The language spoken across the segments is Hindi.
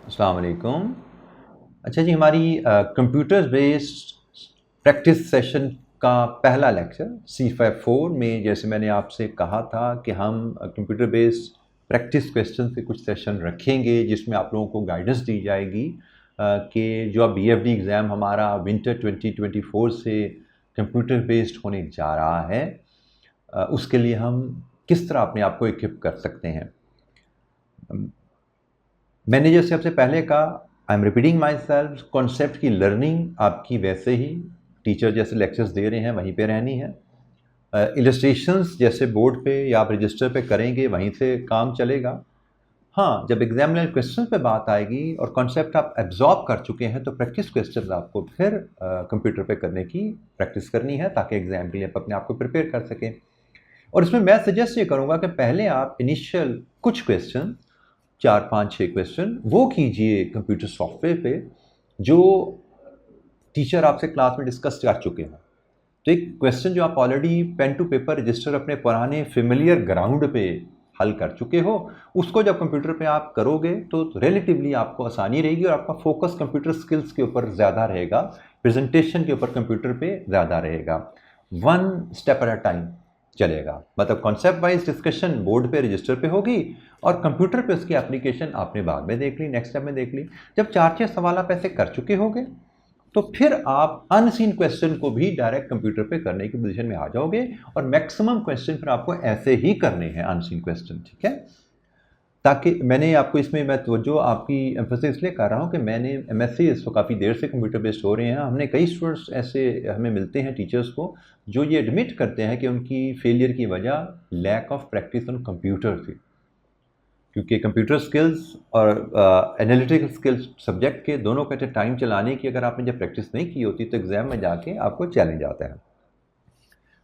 अस्सलाम वालेकुम। अच्छा जी, हमारी कंप्यूटर बेस्ड प्रैक्टिस सेशन का पहला लेक्चर C54 में जैसे मैंने आपसे कहा था कि हम कंप्यूटर बेस्ड प्रैक्टिस क्वेश्चन के कुछ सेशन रखेंगे जिसमें आप लोगों को गाइडेंस दी जाएगी कि जो अब BFD एग्ज़ाम हमारा विंटर 2024 से कंप्यूटर बेस्ड होने जा रहा है, उसके लिए हम किस तरह अपने आप को इक्विप कर सकते हैं। मैंने जैसे आपसे पहले कहा, I am repeating my self, concept की लर्निंग आपकी वैसे ही टीचर जैसे लेक्चर्स दे रहे हैं वहीं पे रहनी है। इलस्ट्रेशंस जैसे बोर्ड पे या आप रजिस्टर पे करेंगे वहीं से काम चलेगा। हाँ, जब एग्जामिनर क्वेश्चन पे बात आएगी और कॉन्सेप्ट आप एब्जॉर्ब कर चुके हैं तो प्रैक्टिस क्वेश्चन आपको फिर कंप्यूटर पे करने की प्रैक्टिस करनी है ताकि एग्जाम के लिए आप अपने आप को प्रिपेयर कर सकें। और इसमें मैं सजेस्ट ये करूँगा कि पहले आप इनिशियल कुछ क्वेश्चन 4-5-6 क्वेश्चन वो कीजिए कंप्यूटर सॉफ्टवेयर पे जो टीचर आपसे क्लास में डिस्कस कर चुके हैं। तो एक क्वेश्चन जो आप already pen to paper register अपने पुराने फेमिलियर ग्राउंड पे हल कर चुके हो, उसको जब कंप्यूटर पे आप करोगे तो रिलेटिवली आपको आसानी रहेगी और आपका फोकस कंप्यूटर स्किल्स के ऊपर ज़्यादा रहेगा, प्रेजेंटेशन के ऊपर कंप्यूटर पे ज़्यादा रहेगा। One step at a time चलेगा, मतलब कॉन्सेप्ट वाइज डिस्कशन बोर्ड पे रजिस्टर पे होगी और कंप्यूटर पे उसकी एप्लीकेशन आपने बाद में देख ली, नेक्स्ट स्टेप में देख ली। जब 4-6 सवाल आप ऐसे कर चुके होंगे तो फिर आप अनसीन क्वेश्चन को भी डायरेक्ट कंप्यूटर पे करने की पोजीशन में आ जाओगे और मैक्सिमम क्वेश्चन फिर आपको ऐसे ही करने हैं अनसीन क्वेश्चन, ठीक है। ताकि मैंने आपको इसमें मैं तवज्जो आपकी एम्फेसिस इसलिए कर रहा हूँ कि मैंने एमएससी इसको काफ़ी देर से कंप्यूटर बेस्ड हो रहे हैं। हमने कई स्टूडेंट्स ऐसे हमें मिलते हैं टीचर्स को जो ये एडमिट करते हैं कि उनकी फेलियर की वजह lack of practice on computer थी, क्योंकि कंप्यूटर स्किल्स और एनालिटिकल स्किल्स सब्जेक्ट के दोनों का टाइम चलाने की अगर आपने जब प्रैक्टिस नहीं की होती तो एग्जाम में जाके आपको चैलेंज आता है।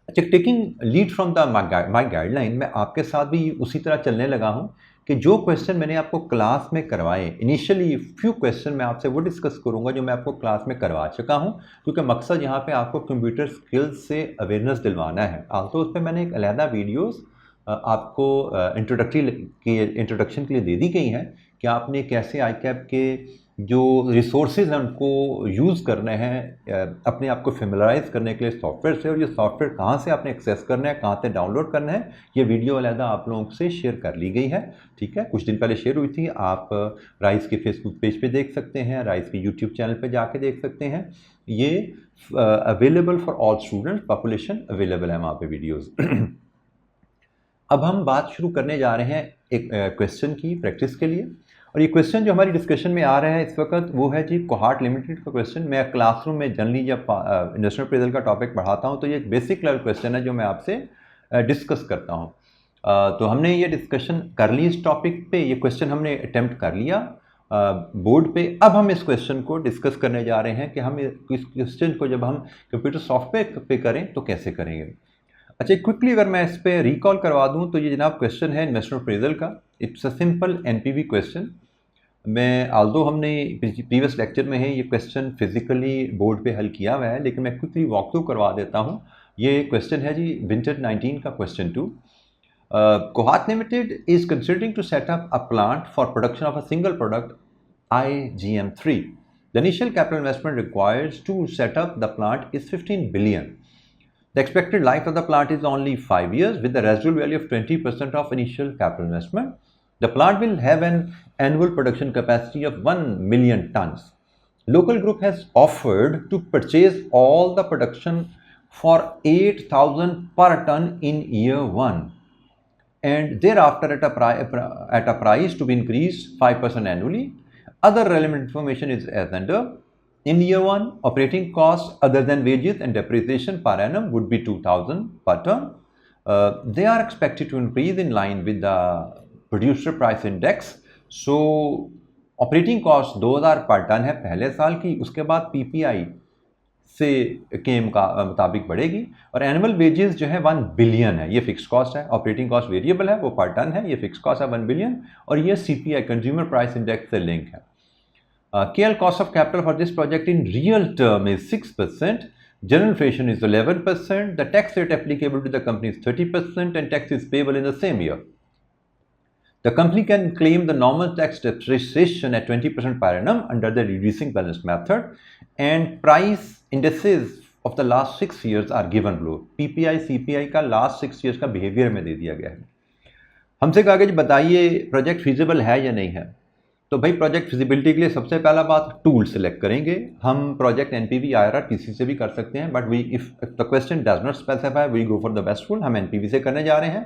अच्छा, taking lead from the my guideline, मैं आपके साथ भी उसी तरह चलने लगा हूँ कि जो क्वेश्चन मैंने आपको क्लास में करवाए, इनिशियली फ्यू क्वेश्चन मैं आपसे वो डिस्कस करूँगा जो मैं आपको क्लास में करवा चुका हूँ, क्योंकि मकसद यहाँ पे आपको कंप्यूटर स्किल्स से अवेयरनेस दिलवाना है। तो उस पर मैंने एक अलहदा वीडियोस आपको इंट्रोडक्शन के लिए दे दी गई हैं कि आपने कैसे आई कैप के जो रिसोर्सेज हैं उनको यूज़ करने हैं अपने आप को फेमिलराइज करने के लिए सॉफ्टवेयर से, और ये सॉफ्टवेयर कहाँ से आपने एक्सेस करना है, कहाँ से डाउनलोड करना है, ये वीडियो अलहदा आप लोगों से शेयर कर ली गई है, ठीक है। कुछ दिन पहले शेयर हुई थी, आप राइस के फेसबुक पेज पे देख सकते हैं, राइस के यूट्यूब चैनल पे जाके देख सकते हैं। ये available for all student population available है वहाँ पे वीडियोज़। अब हम बात शुरू करने जा रहे हैं एक क्वेश्चन की प्रैक्टिस के लिए, और ये क्वेश्चन जो हमारी डिस्कशन में आ रहा है इस वक्त वो है जी कोहार्ट लिमिटेड का क्वेश्चन। मैं क्लासरूम में जनरली जब इंडस्ट्रियल अप्रेजल का टॉपिक पढ़ाता हूँ तो ये एक बेसिक लेवल क्वेश्चन है जो मैं आपसे डिस्कस करता हूँ। तो हमने ये डिस्कशन कर ली इस टॉपिक पे, ये क्वेश्चन हमने अटेम्प्ट कर लिया बोर्ड पे। अब हम इस क्वेश्चन को डिस्कस करने जा रहे हैं कि हम इस क्वेश्चन को जब हम कंप्यूटर सॉफ्टवेयर पे करें तो कैसे करेंगे। अच्छा, क्विकली अगर मैं इस पर रिकॉल करवा दूं तो ये जनाब क्वेश्चन है इन्वेस्टमेंट अप्रेजल का। It's a simple NPV question. मैं आल्दो हमने प्रीवियस लेक्चर में है ये क्वेश्चन फिजिकली बोर्ड पे हल किया हुआ है, लेकिन मैं क्विकली वॉक थ्रू करवा देता हूँ। ये क्वेश्चन है जी विंटर 19 का question 2। Kohat Limited is considering to set up a plant for production of a single product IGM3. The initial capital investment required to set up the plant is 15 billion. The expected life of the plant is only 5 years with the residual value of 20% of initial capital investment. The plant will have an annual production capacity of 1 million tons. Local group has offered to purchase all the production for 8,000 per ton in year 1 and thereafter at a price to be increased 5% annually. Other relevant information is as under. In year 1, operating costs other than wages and depreciation per annum would be 2,000 per ton. They are expected to increase in line with the producer price index. So operating cost 2000 पर टन है पहले साल की, उसके बाद पीपीआई से के मुताबिक बढ़ेगी, और एनुअल वेजेस जो है 1 बिलियन है, ये फिक्स कॉस्ट है। ऑपरेटिंग कॉस्ट वेरिएबल है, वो पर टन है, ये फिक्स कॉस्ट है 1 बिलियन, और ये सीपीआई कंज्यूमर प्राइस इंडेक्स से लिंक है। KL cost of capital for this project in real term is 6%. General inflation is 11%. The tax rate applicable to the company is 30%, and tax is payable in the same year. The company can claim the normal tax depreciation at 20% per annum under the reducing balance method, and price indices of the last 6 years are given below. PPI CPI का last 6 years का behavior में दे दिया गया है। हमसे कहा कि बताइए प्रोजेक्ट फिजिबल है या नहीं है। तो भाई प्रोजेक्ट फिजिबिलिटी के लिए सबसे पहला बात टूल सेलेक्ट करेंगे। हम प्रोजेक्ट एनपीवी आईआरआर किसी से भी कर सकते हैं, but we if the question does not specify we go for the best tool. हम एनपीवी से करने जा रहे हैं।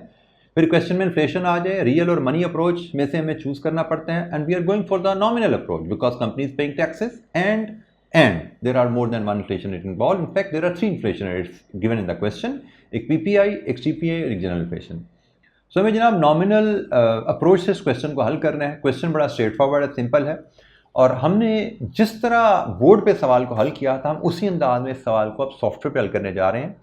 फिर क्वेश्चन में इन्फ्लेशन आ जाए, रियल और मनी अप्रोच में से हमें चूज करना पड़ता है, and we are going for the nominal approach because company is paying taxes and there are more than one inflation rate involve. In fact there are 3 inflation rates given in the question, एक पीपीआई, एक सीपीआई और एक जनरल इन्फ्लेशन। सो हमें जनाब नॉमिनल अप्रोच से इस क्वेश्चन को हल करना है। क्वेश्चन बड़ा स्ट्रेट फॉरवर्ड है, सिंपल है, और हमने जिस तरह बोर्ड पे सवाल को हल किया था हम उसी अंदाज में इस सवाल को अब सॉफ्टवेयर पे हल करने जा रहे हैं।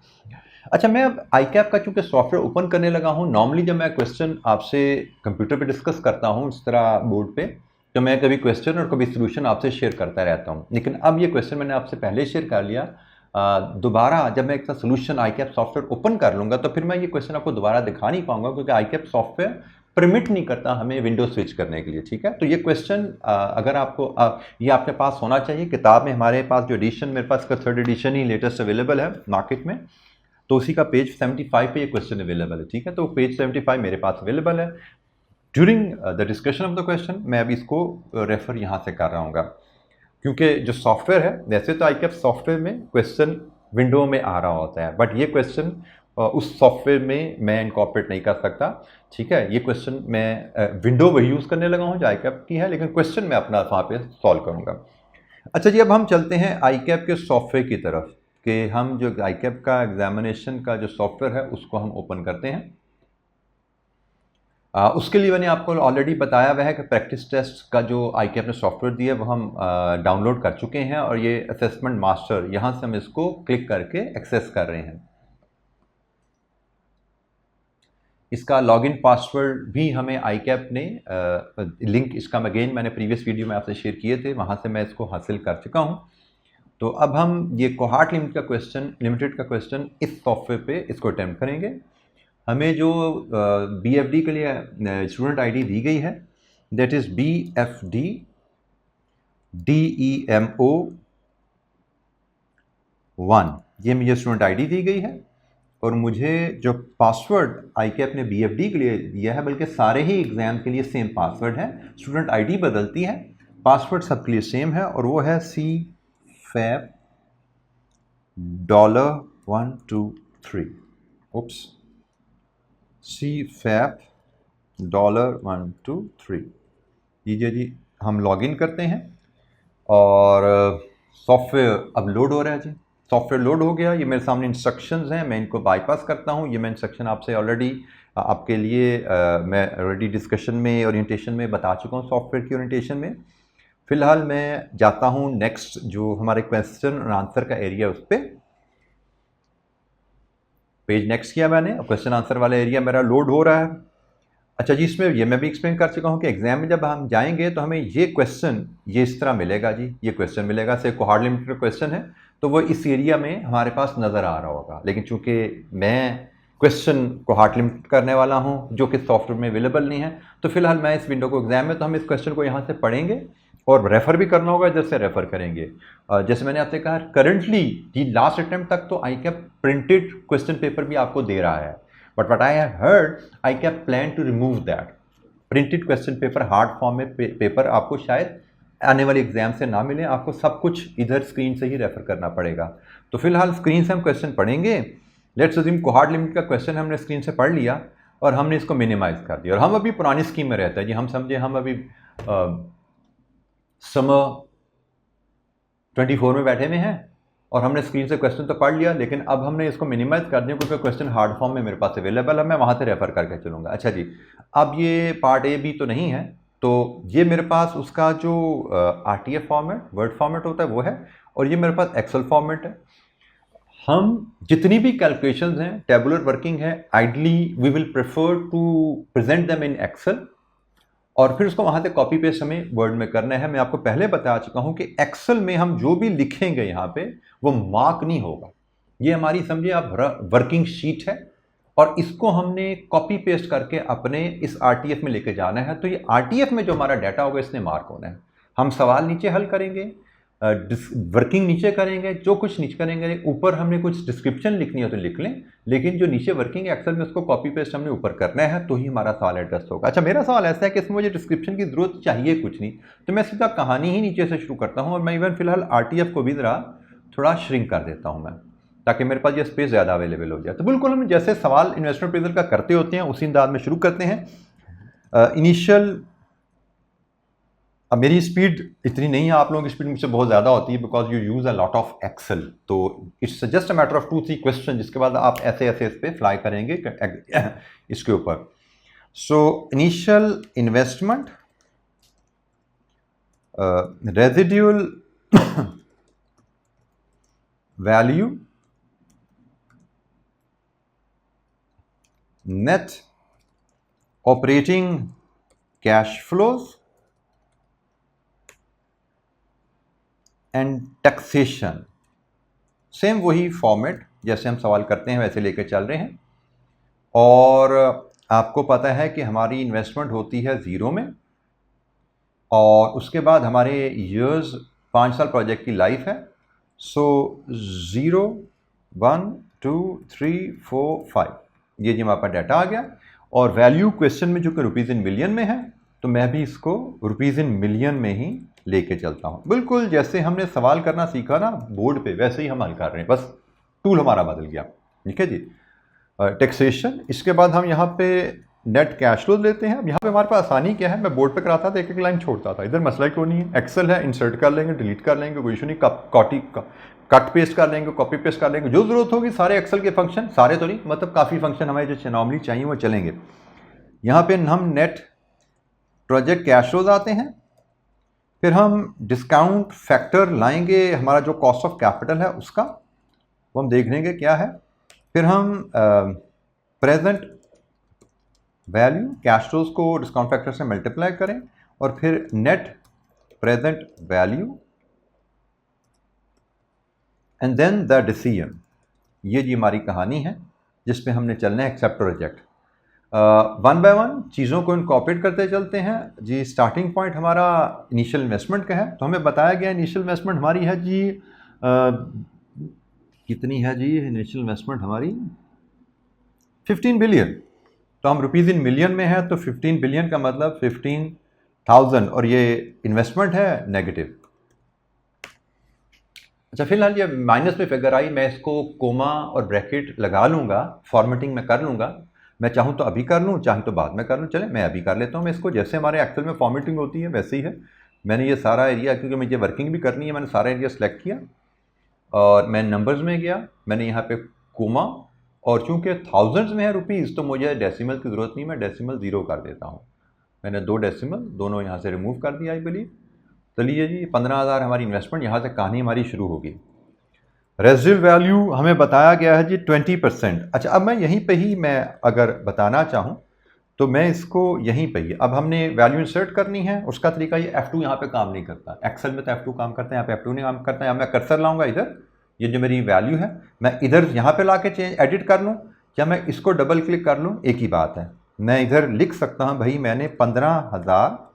अच्छा, मैं अब आईकैप का चूंकि सॉफ्टवेयर ओपन करने लगा हूँ, नॉर्मली जब मैं क्वेश्चन आपसे कंप्यूटर पे डिस्कस करता हूँ इस तरह बोर्ड पे, तो मैं कभी क्वेश्चन और कभी सोल्यूशन आपसे शेयर करता रहता हूँ, लेकिन अब ये क्वेश्चन मैंने आपसे पहले शेयर कर लिया। दोबारा जब मैं एक सोल्यूशन आईकैप सॉफ्टवेयर ओपन कर लूँगा तो फिर मैं ये क्वेश्चन आपको दोबारा दिखा नहीं पाऊंगा, क्योंकि आईकैप सॉफ्टवेयर परमिट नहीं करता हमें विंडो स्विच करने के लिए। ठीक है, तो ये क्वेश्चन अगर आपको ये आपके पास होना चाहिए। किताब में हमारे पास जो एडिशन, मेरे पास का 3rd एडिशन ही लेटेस्ट अवेलेबल है मार्केट में, तो उसी का पेज 75 पे ये क्वेश्चन अवेलेबल है। ठीक है, तो पेज 75 मेरे पास अवेलेबल है। During the discussion of the question मैं अभी इसको रेफर यहाँ से कर रहा हूँ, क्योंकि जो सॉफ्टवेयर है, वैसे तो आईकैप सॉफ्टवेयर में क्वेश्चन विंडो में आ रहा होता है, बट ये क्वेश्चन उस सॉफ्टवेयर में मैं इनकॉर्पोरेट नहीं कर सकता। ठीक है, ये क्वेश्चन मैं विंडो वही यूज़ करने लगा हूँ जो आईकैप की है, लेकिन क्वेश्चन मैं अपना वहाँ पे सॉल्व करूँगा। अच्छा जी, अब हम चलते हैं आईकैप के सॉफ्टवेयर की तरफ, कि हम जो आईकैप का एग्जामिनेशन का जो सॉफ्टवेयर है उसको हम ओपन करते हैं। उसके लिए मैंने आपको ऑलरेडी बताया हुआ है कि प्रैक्टिस टेस्ट का जो आईकैप ने सॉफ्टवेयर दिया है वो हम डाउनलोड कर चुके हैं, और ये असेसमेंट मास्टर, यहाँ से हम इसको क्लिक करके एक्सेस कर रहे हैं। इसका लॉगिन पासवर्ड भी हमें आईकैप ने लिंक, इसका अगेन मैंने प्रीवियस वीडियो में आपसे शेयर किए थे, वहाँ से मैं इसको हासिल कर चुका हूँ। तो अब हम ये कोहार्ट लिमिटेड का क्वेश्चन इस सॉफ्टवेयर पे इसको अटैम्प्ट करेंगे। हमें जो BFD के लिए स्टूडेंट आईडी दी गई है, दैट इज़ BFD DEMO 1, ये मुझे स्टूडेंट आईडी दी गई है, और मुझे जो पासवर्ड आईकैप ने BFD के लिए दिया है, बल्कि सारे ही एग्ज़ाम के लिए सेम पासवर्ड है, स्टूडेंट आईडी बदलती है, पासवर्ड सबके लिए सेम है, और वो है CFAP $123। उप्स, CFAP $123। लीजिए जी, हम लॉगिन करते हैं और सॉफ्टवेयर अब लोड हो रहा है जी। सॉफ्टवेयर लोड हो गया, ये मेरे सामने इंस्ट्रक्शंस हैं, मैं इनको बाईपास करता हूँ। ये मैं इंस्ट्रक्शन आपसे ऑलरेडी आपके लिए मैं ऑलरेडी डिस्कशन में, ओरिएंटेशन में बता चुका हूँ, सॉफ्टवेयर की ओरिएंटेशन में। फ़िलहाल मैं जाता हूँ नेक्स्ट जो हमारे क्वेश्चन और आंसर का एरिया, उस पर पेज नेक्स्ट किया मैंने, क्वेश्चन आंसर वाला एरिया मेरा लोड हो रहा है। अच्छा जी, इसमें ये मैं भी एक्सप्लेन कर चुका हूँ कि एग्जाम में जब हम जाएंगे तो हमें ये क्वेश्चन ये इस तरह मिलेगा जी, ये क्वेश्चन मिलेगा, से कोहार्ट लिमिटेड का क्वेश्चन है, तो वो इस एरिया में हमारे पास नज़र आ रहा होगा। लेकिन चूंकि मैं क्वेश्चन कोहार्ट लिमिटेड करने वाला हूँ जो कि सॉफ्टवेयर में अवेलेबल नहीं है, तो फिलहाल मैं इस विंडो को एग्जाम में, तो हम इस क्वेश्चन को यहाँ से पढ़ेंगे और रेफ़र भी करना होगा, इधर से रेफ़र करेंगे। जैसे मैंने आपसे कहा, करंटली जी लास्ट अटैम्प्ट तक तो आईकैप प्रिंटेड क्वेश्चन पेपर भी आपको दे रहा है, but what I have heard ICAP plan to remove that printed question paper, hard form में पेपर आपको शायद आने वाले एग्जाम से ना मिले, आपको सब कुछ इधर स्क्रीन से ही रेफ़र करना पड़ेगा। तो फिलहाल स्क्रीन से हम क्वेश्चन पढ़ेंगे। लेट्स अज्यूम कोहार्ट लिमिट का क्वेश्चन हमने स्क्रीन से पढ़ लिया और हमने इसको मिनिमाइज़ कर दिया, और हम अभी पुरानी स्कीम में रहते हैं जी। हम समझे हम अभी समर 24 में बैठे हुए हैं और हमने स्क्रीन से क्वेश्चन तो पढ़ लिया, लेकिन अब हमने इसको मिनिमाइज कर दिया क्योंकि क्वेश्चन हार्ड फॉर्म में मेरे पास अवेलेबल है, मैं वहाँ से रेफ़र करके चलूँगा। अच्छा जी, अब ये पार्ट ए भी तो नहीं है, तो ये मेरे पास उसका जो RTF फॉर्मेट, वर्ड फॉर्मेट होता है वो है, और ये मेरे पास एक्सेल फॉर्मेट है। हम जितनी भी कैलकुलेशंस हैं, टेबुलर वर्किंग है, ideally we will prefer to present them in Excel, और फिर उसको वहाँ से कॉपी पेस्ट हमें वर्ड में करना है। मैं आपको पहले बता चुका हूँ कि एक्सेल में हम जो भी लिखेंगे यहाँ पे वो मार्क नहीं होगा। ये हमारी समझिए आप वर्किंग शीट है, और इसको हमने कॉपी पेस्ट करके अपने इस आरटीएफ में लेके जाना है। तो ये आरटीएफ में जो हमारा डाटा होगा इसने मार्क होना है। हम सवाल नीचे हल करेंगे, वर्किंग नीचे करेंगे, जो कुछ नीचे करेंगे, ऊपर हमने कुछ डिस्क्रिप्शन लिखनी है तो लिख लें, लेकिन जो नीचे वर्किंग है एक्सेल में उसको कॉपी पेस्ट हमने ऊपर करना है, तो ही हमारा सवाल एड्रेस होगा। अच्छा, मेरा सवाल ऐसा है कि इसमें मुझे डिस्क्रिप्शन की जरूरत चाहिए कुछ नहीं, तो मैं सीधा कहानी ही नीचे से शुरू करता हूँ और मैं इवन फिलहाल आरटीएफ को भी ज़रा थोड़ा श्रिंक कर देता हूँ मैं, ताकि मेरे पास ये स्पेस ज़्यादा अवेलेबल हो जाए। तो बिल्कुल हम जैसे सवाल इन्वेस्टमेंट अप्रेजल का करते होते हैं उसी अंदाज में शुरू करते हैं। इनिशियल, अब मेरी स्पीड इतनी नहीं है, आप लोगों की स्पीड मुझसे बहुत ज़्यादा होती है because you use a lot of Excel. तो it's just a matter of 2-3 question, जिसके बाद आप ऐसे ऐसे इस पर फ्लाई करेंगे इसके ऊपर। So initial investment, residual value, net operating cash flows and taxation. Same वही फॉर्मेट जैसे हम सवाल करते हैं वैसे लेकर चल रहे हैं। और आपको पता है कि हमारी इन्वेस्टमेंट होती है ज़ीरो में, और उसके बाद हमारे ईयर्स 5 साल प्रोजेक्ट की लाइफ है। सो 0, 1, 2, 3, 4, 5, ये जी हमारे पास डाटा आ गया। और वैल्यू क्वेश्चन में जो कि रुपीज़ इन मिलियन में है, तो मैं भी इसको रुपीज़ इन मिलियन में ही लेके चलता हूँ। बिल्कुल जैसे हमने सवाल करना सीखा ना बोर्ड पे, वैसे ही हम हल कर रहे हैं, बस टूल हमारा बदल गया। ठीक है जी। टैक्सेशन, इसके बाद हम यहाँ पे नेट कैश फ्लो लेते हैं। अब यहाँ पे हमारे पास आसानी क्या है, मैं बोर्ड पे कराता था, एक एक लाइन छोड़ता था, इधर मसला क्यों नहीं है, एक्सेल है, इंसर्ट कर लेंगे, डिलीट कर लेंगे, कोई इशू नहीं, कट पेस्ट कर लेंगे, कॉपी पेस्ट कर लेंगे, जो जरूरत होगी सारे एक्सेल के फंक्शन, सारे तो नहीं, मतलब काफ़ी फंक्शन हमें जो नॉर्मली चाहिए वो चलेंगे। यहाँ पे हम नेट प्रोजेक्ट कैश फ्लोज आते हैं, फिर हम डिस्काउंट फैक्टर लाएंगे, हमारा जो कॉस्ट ऑफ कैपिटल है उसका, वो हम देख लेंगे क्या है। फिर हम प्रेजेंट वैल्यू कैश फ्लोज को डिस्काउंट फैक्टर से मल्टीप्लाई करें, और फिर net present value and then the decision. ये जी हमारी कहानी है जिसमें हमने चलना है एक्सेप्ट और रिजेक्ट। वन बाय वन चीज़ों को इनकॉर्पोरेट करते चलते हैं जी। स्टार्टिंग पॉइंट हमारा इनिशियल इन्वेस्टमेंट का है, तो हमें बताया गया इनिशियल इन्वेस्टमेंट हमारी है जी कितनी है जी, इनिशियल इन्वेस्टमेंट हमारी 15 बिलियन। तो हम रुपीज़ इन मिलियन में है, तो 15 बिलियन का मतलब 15,000, और ये इन्वेस्टमेंट है नेगेटिव। अच्छा, फिलहाल ये माइनस में फिगर आई, मैं इसको कोमा और ब्रैकेट लगा लूँगा, फॉर्मेटिंग में कर लूँगा। मैं चाहूँ तो अभी कर लूँ, चाहूँ तो बाद में कर लूँ। चले मैं अभी कर लेता हूँ। मैं इसको जैसे हमारे एक्सेल में फॉर्मेटिंग होती है वैसे ही है। मैंने ये सारा एरिया, क्योंकि मुझे वर्किंग भी करनी है, मैंने सारा एरिया सेलेक्ट किया और मैं नंबर्स में गया, मैंने यहाँ पे कोमा, और चूँकि थाउजेंड्स में है रुपीज़, तो मुझे डेसिमल की ज़रूरत नहीं, मैं डेसिमल 0 कर देता हूँ। मैंने 2 डेसिमल दोनों यहाँ से रिमूव कर दिया आई बिलीव। चलिए जी, 15,000 हमारी इन्वेस्टमेंट, यहाँ से कहानी हमारी शुरू होगी। रेजिडुअल वैल्यू हमें बताया गया है जी 20%। अच्छा, अब मैं यहीं पे ही मैं अगर बताना चाहूँ तो मैं इसको यहीं पे ही, अब हमने वैल्यू इंसर्ट करनी है, उसका तरीका ये F2 यहाँ पे काम नहीं करता। एक्सेल में तो F2 काम करता है, यहाँ पे F2 नहीं काम करता है। यहाँ मैं कर्सर लाऊंगा इधर, ये जो मेरी वैल्यू है मैं इधर यहाँ पे ला के चेंज एडिट कर लूँ, या मैं इसको डबल क्लिक कर लूँ, एक ही बात है। मैं इधर लिख सकता हूँ भाई मैंने 15,000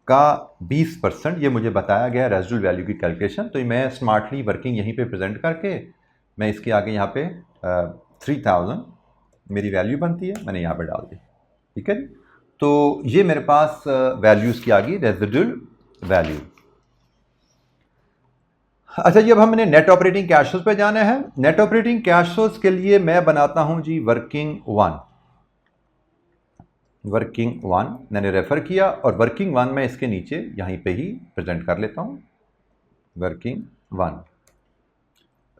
का 20%, ये मुझे बताया गया रेजिडुअल वैल्यू की कैलकुलेशन। तो मैं स्मार्टली वर्किंग यहीं पे प्रेजेंट करके मैं इसके आगे यहाँ पे 3,000 मेरी वैल्यू बनती है, मैंने यहाँ पे डाल दी। ठीक है, तो ये मेरे पास वैल्यूज़ की आ गई रेजिडुअल वैल्यू। अच्छा जी, अब हमने नेट ऑपरेटिंग कैश फ्लोज पे जाना है। नेट ऑपरेटिंग कैश फ्लोज के लिए मैं बनाता हूँ जी वर्किंग 1। वर्किंग 1 मैंने रेफ़र किया, और वर्किंग 1 मैं इसके नीचे यहीं पे ही प्रेजेंट कर लेता हूँ। वर्किंग 1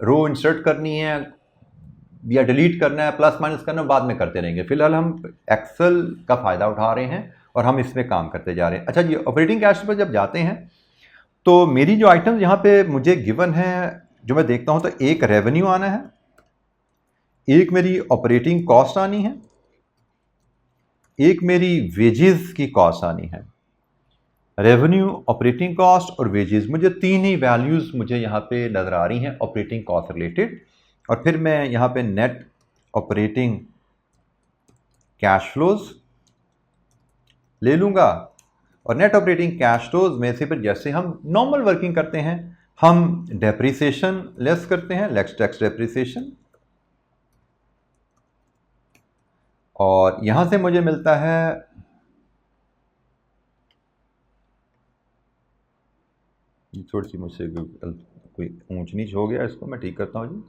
रो इंसर्ट करनी है या डिलीट करना है, प्लस माइनस करना है, बाद में करते रहेंगे। फिलहाल हम एक्सेल का फ़ायदा उठा रहे हैं और हम इसमें काम करते जा रहे हैं। अच्छा जी, ऑपरेटिंग कैश पर जब जाते हैं तो मेरी जो आइटम्स यहाँ पे मुझे गिवन है, जो मैं देखता हूँ, तो एक रेवेन्यू आना है, एक मेरी ऑपरेटिंग कॉस्ट आनी है, एक मेरी वेजेस की कॉस्ट आनी है। रेवेन्यू, ऑपरेटिंग कॉस्ट और वेजेस, मुझे 3 ही वैल्यूज़ मुझे यहाँ पे नज़र आ रही हैं ऑपरेटिंग कॉस्ट रिलेटेड। और फिर मैं यहाँ पे नेट ऑपरेटिंग कैश फ्लोज ले लूँगा, और नेट ऑपरेटिंग कैश फ्लोज में से फिर जैसे हम नॉर्मल वर्किंग करते हैं हम डेप्रिसिएशन लेस करते हैं, लेस टैक्स डेप्रिसिएशन, और यहां से मुझे मिलता है थोड़ी सी मुझसे कोई ऊंच नीच हो गया, इसको मैं ठीक करता हूं जी।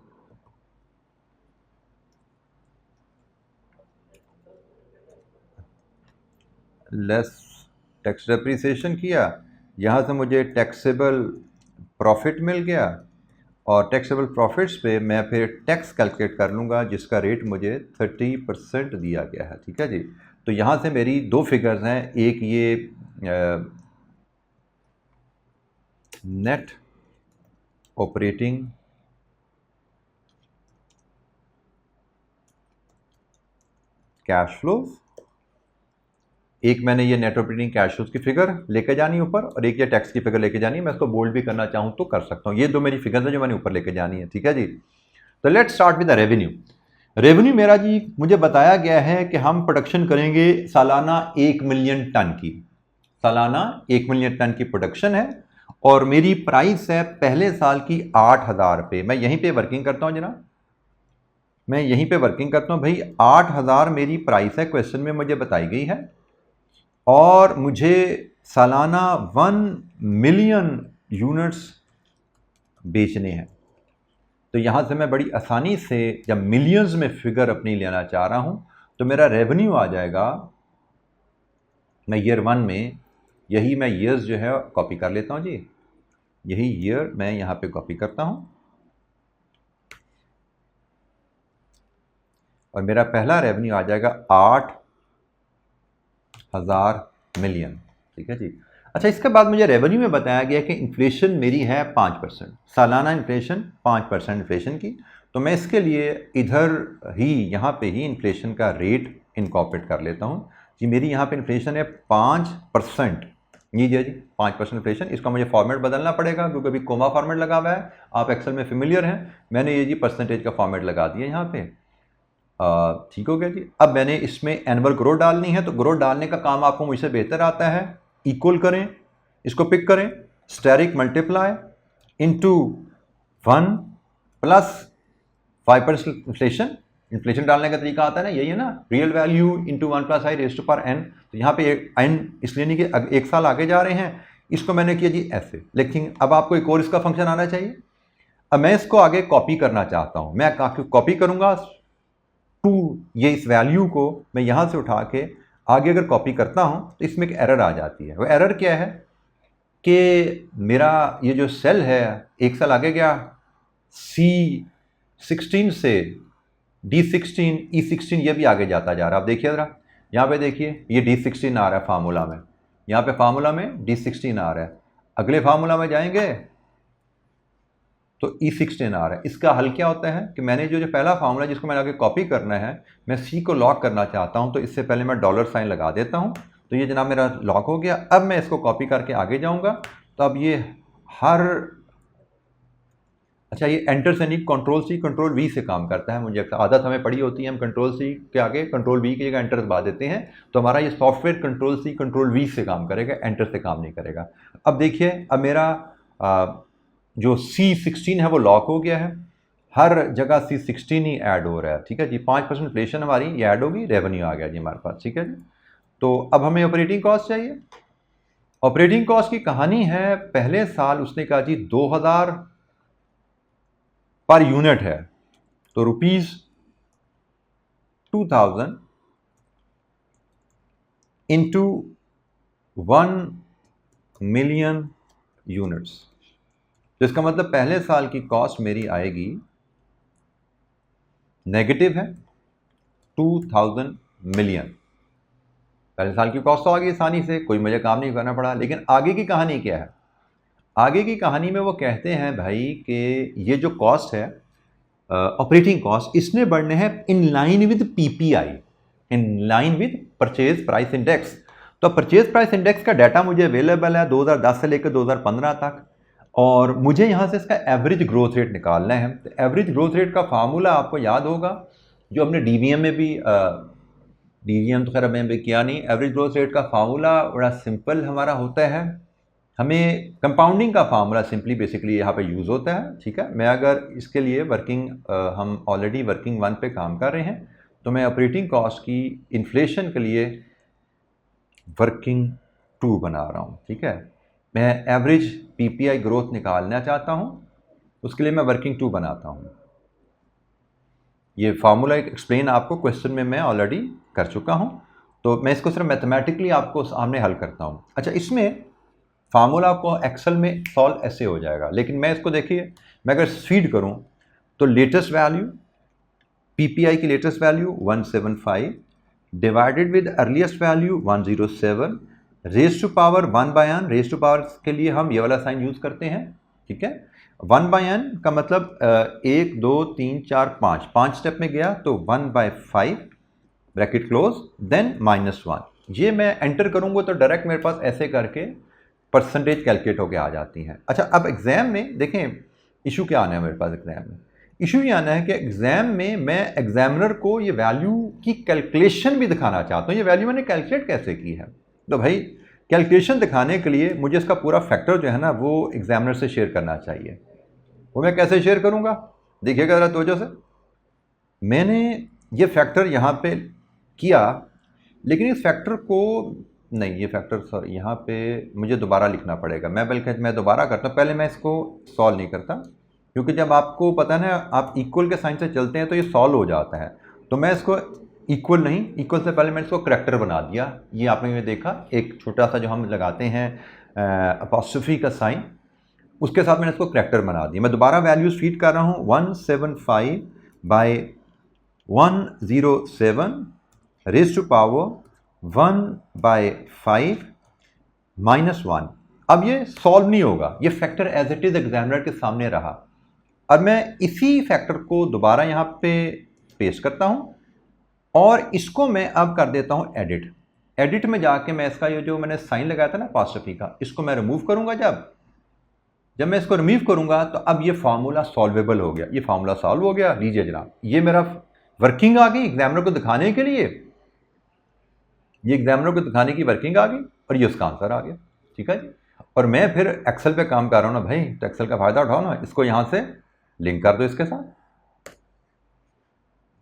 लेस टैक्स डेप्रिसिएशन किया, यहाँ से मुझे टैक्सेबल प्रॉफिट मिल गया, और टैक्सेबल प्रॉफिट्स पे मैं फिर टैक्स कैलकुलेट कर लूँगा जिसका रेट मुझे 30% दिया गया है। ठीक है जी। तो यहाँ से मेरी दो फिगर्स हैं, एक ये नेट ऑपरेटिंग कैश फ्लोज, एक मैंने ये नेट ऑपरेटिंग कैश फ्लोज की फिगर लेके जानी ऊपर, और एक ये टैक्स की फिगर लेके जानी है। मैं इसको बोल्ड भी करना चाहूँ तो कर सकता हूँ। ये दो मेरी फिगर्स हैं जो मैंने ऊपर लेके जानी है। ठीक है जी। तो let's start with the revenue. Revenue मेरा जी मुझे बताया गया है कि हम प्रोडक्शन करेंगे सालाना 1 मिलियन टन की, सालाना 1 मिलियन टन की प्रोडक्शन है, और मेरी प्राइस है पहले साल की 8,000 रुपये। मैं यहीं पे वर्किंग करता हूँ जनाब, मैं यहीं पे वर्किंग करता हूँ भाई। 8,000 मेरी प्राइस है, क्वेश्चन में मुझे बताई गई है, और मुझे सालाना 1 मिलियन यूनिट्स बेचने हैं। तो यहाँ से मैं बड़ी आसानी से जब मिलियंस में फिगर अपनी लेना चाह रहा हूँ तो मेरा रेवेन्यू आ जाएगा, मैं ईयर 1 में यही मैं ईयर्स जो है कॉपी कर लेता हूँ जी, यही ईयर मैं यहाँ पे कॉपी करता हूँ, और मेरा पहला रेवेन्यू आ जाएगा 8,000 मिलियन। ठीक है जी। अच्छा, इसके बाद मुझे रेवेन्यू में बताया गया कि इन्फ्लेशन मेरी है 5%, सालाना इन्फ्लेशन 5% इन्फ्लेशन की। तो मैं इसके लिए इधर ही यहाँ पे ही इन्फ्लेशन का रेट इनकॉर्पोरेट कर लेता हूँ जी। मेरी यहाँ पे इन्फ्लेशन है 5%, ये जी 5% इन्फ्लेशन। इसका मुझे फॉर्मेट बदलना पड़ेगा क्योंकि अभी कोमा फॉर्मेट लगा हुआ है, आप एक्सेल में फेमिलियर हैं। मैंने ये जी परसेंटेज का फॉर्मेट लगा दिया यहाँ पे। ठीक हो गया जी। अब मैंने इसमें एनुअल ग्रोथ डालनी है, तो ग्रोथ डालने का काम आपको मुझसे बेहतर आता है। इक्वल करें, इसको पिक करें, asterisk multiply into 1 plus 5% inflation. Inflation डालने का तरीका आता है ना, यही है ना, real value into 1 plus i raised to power n. तो यहाँ पे एन इसलिए नहीं कि एक साल आगे जा रहे हैं, इसको मैंने किया जी ऐसे। लेकिन अब आपको एक और इसका फंक्शन आना चाहिए। अब मैं इसको आगे कॉपी करना चाहता हूँ, मैं कॉपी करूँगा टू, ये इस वैल्यू को मैं यहाँ से उठा के आगे अगर कॉपी करता हूँ तो इसमें एक एरर आ जाती है। वो एरर क्या है कि मेरा ये जो सेल है एक सेल आगे गया, C16 से D16 E16 ये भी आगे जाता जा रहा है। आप देखिए ज़रा, यहाँ पे देखिए ये D16 आ रहा है फार्मूला में, यहाँ पे फार्मूला में D16 आ रहा है। अगले फार्मूला में जाएंगे तो E16 आ रहा है। इसका हल क्या होता है कि मैंने जो पहला फार्मूला जिसको मैंने आगे कॉपी करना है, मैं C को लॉक करना चाहता हूँ, तो इससे पहले मैं डॉलर साइन लगा देता हूँ। तो ये जनाब मेरा लॉक हो गया। अब मैं इसको कॉपी करके आगे जाऊँगा तो अब ये हर, अच्छा ये एंटर से नहीं, कंट्रोल C कंट्रोल V से काम करता है। मुझे आदत हमें पड़ी होती है, हम कंट्रोल C के आगे कंट्रोल V की जगह एंटर दबा देते हैं, तो हमारा ये software control C control V से काम करेगा, एंटर से काम नहीं करेगा। अब देखिए, अब मेरा जो C16 है वो लॉक हो गया है, हर जगह C16 ही ऐड हो रहा है। ठीक है जी। 5% इन्फ्लेशन हमारी ये ऐड होगी, रेवेन्यू आ गया जी हमारे पास। ठीक है जी। तो अब हमें ऑपरेटिंग कॉस्ट चाहिए। ऑपरेटिंग कॉस्ट की कहानी है, पहले साल उसने कहा जी 2,000 पर यूनिट है, तो ₹2000 इंटू 1 मिलियन यूनिट्स। तो इसका मतलब पहले साल की कॉस्ट मेरी आएगी, नेगेटिव है 2000 मिलियन। पहले साल की कॉस्ट तो आ गई आसानी से, कोई मुझे काम नहीं करना पड़ा। लेकिन आगे की कहानी क्या है? आगे की कहानी में वो कहते हैं भाई कि ये जो कॉस्ट है ऑपरेटिंग कॉस्ट, इसने बढ़ने हैं in line with PPI, in line with purchase price index. तो परचेज प्राइस इंडेक्स का डाटा मुझे अवेलेबल है 2010 से लेकर 2015 तक, और मुझे यहाँ से इसका एवरेज ग्रोथ रेट निकालना है। तो एवरेज ग्रोथ रेट का फार्मूला आपको याद होगा जो हमने डीवीएम में भी डीवीएम तो खैर हमें भी किया नहीं। एवरेज ग्रोथ रेट का फार्मूला बड़ा सिंपल हमारा होता है, हमें कंपाउंडिंग का फार्मूला सिंपली बेसिकली यहाँ पे यूज़ होता है। ठीक है, मैं अगर इसके लिए वर्किंग हम ऑलरेडी वर्किंग 1 पे काम कर रहे हैं, तो मैं ऑपरेटिंग कॉस्ट की इन्फ्लेशन के लिए वर्किंग 2 बना रहा हूँ। ठीक है, मैं एवरेज पीपीआई ग्रोथ निकालना चाहता हूँ, उसके लिए मैं वर्किंग 2 बनाता हूँ। ये फार्मूला एक्सप्लेन आपको क्वेश्चन में मैं ऑलरेडी कर चुका हूँ, तो मैं इसको सिर्फ मैथमेटिकली आपको सामने हल करता हूँ। अच्छा, इसमें फार्मूला को एक्सेल में सॉल्व ऐसे हो जाएगा, लेकिन मैं इसको देखिए, मैं अगर फीड करूँ तो लेटेस्ट वैल्यू पीपीआई की latest value 175 divided with earliest value 107 raise to power 1/n। Raise to power के लिए हम ये वाला साइन यूज़ करते हैं। ठीक है, 1/n का मतलब 1 2 3 4 5 स्टेप में गया तो 1/5 ब्रैकेट क्लोज, देन -1। ये मैं एंटर करूँगा तो डायरेक्ट मेरे पास ऐसे करके परसेंटेज कैलकुलेट होके आ जाती हैं। अच्छा, अब एग्ज़ाम में देखें इशू क्या आना है मेरे पास। एग्ज़ाम में इशू ये आना है कि एग्ज़ाम में मैं एग्जामिनर को ये वैल्यू की कैलकुलेशन भी दिखाना चाहता हूँ, ये वैल्यू मैंने कैलकुलेट कैसे की है। तो भाई कैलकुलेशन दिखाने के लिए मुझे इसका पूरा फैक्टर जो है ना वो एग्जामिनर से शेयर करना चाहिए। वो मैं कैसे शेयर करूँगा, देखिएगा ज़रा तवज्जो से। मैंने ये फैक्टर यहाँ पे किया, लेकिन इस फैक्टर को नहीं, ये फैक्टर सॉरी यहाँ पे मुझे दोबारा लिखना पड़ेगा। मैं दोबारा करता हूँ, पहले मैं इसको सॉल्व नहीं करता, क्योंकि जब आपको पता है ना आप इक्वल के साइन से चलते हैं तो ये सॉल्व हो जाता है। तो मैं इसको इक्वल नहीं, इक्वल से पहले मैंने इसको करेक्टर बना दिया। ये आपने ये देखा, एक छोटा सा जो हम लगाते हैं अपॉस्ट्रोफी का साइन, उसके साथ मैंने इसको करेक्टर बना दिया। मैं दोबारा वैल्यूज़ फीड कर रहा हूँ, 175/107 रेज टू पावर 1/5 -1। अब ये सॉल्व नहीं होगा, ये factor as it is examiner के सामने रहा। अब मैं इसी फैक्टर को दोबारा यहाँ पे पेस्ट करता हूँ और इसको मैं अब कर देता हूँ एडिट। एडिट में जाके मैं इसका ये जो मैंने साइन लगाया था ना अपॉस्ट्रोफी का, इसको मैं रिमूव करूँगा। जब मैं इसको रिमूव करूँगा तो अब ये फार्मूला सॉल्वेबल हो गया। ये फार्मूला सॉल्व हो गया, लीजिए जनाब, ये मेरा वर्किंग आ गई एग्जामिनर को दिखाने के लिए, ये एग्जामिनर को दिखाने की वर्किंग आ गई और ये उसका आंसर आ गया। ठीक है जी, और मैं फिर एक्सेल पे काम कर रहा हूँ ना भाई, तो एक्सेल का फ़ायदा उठाओ ना, इसको यहाँ से लिंक कर दो इसके साथ,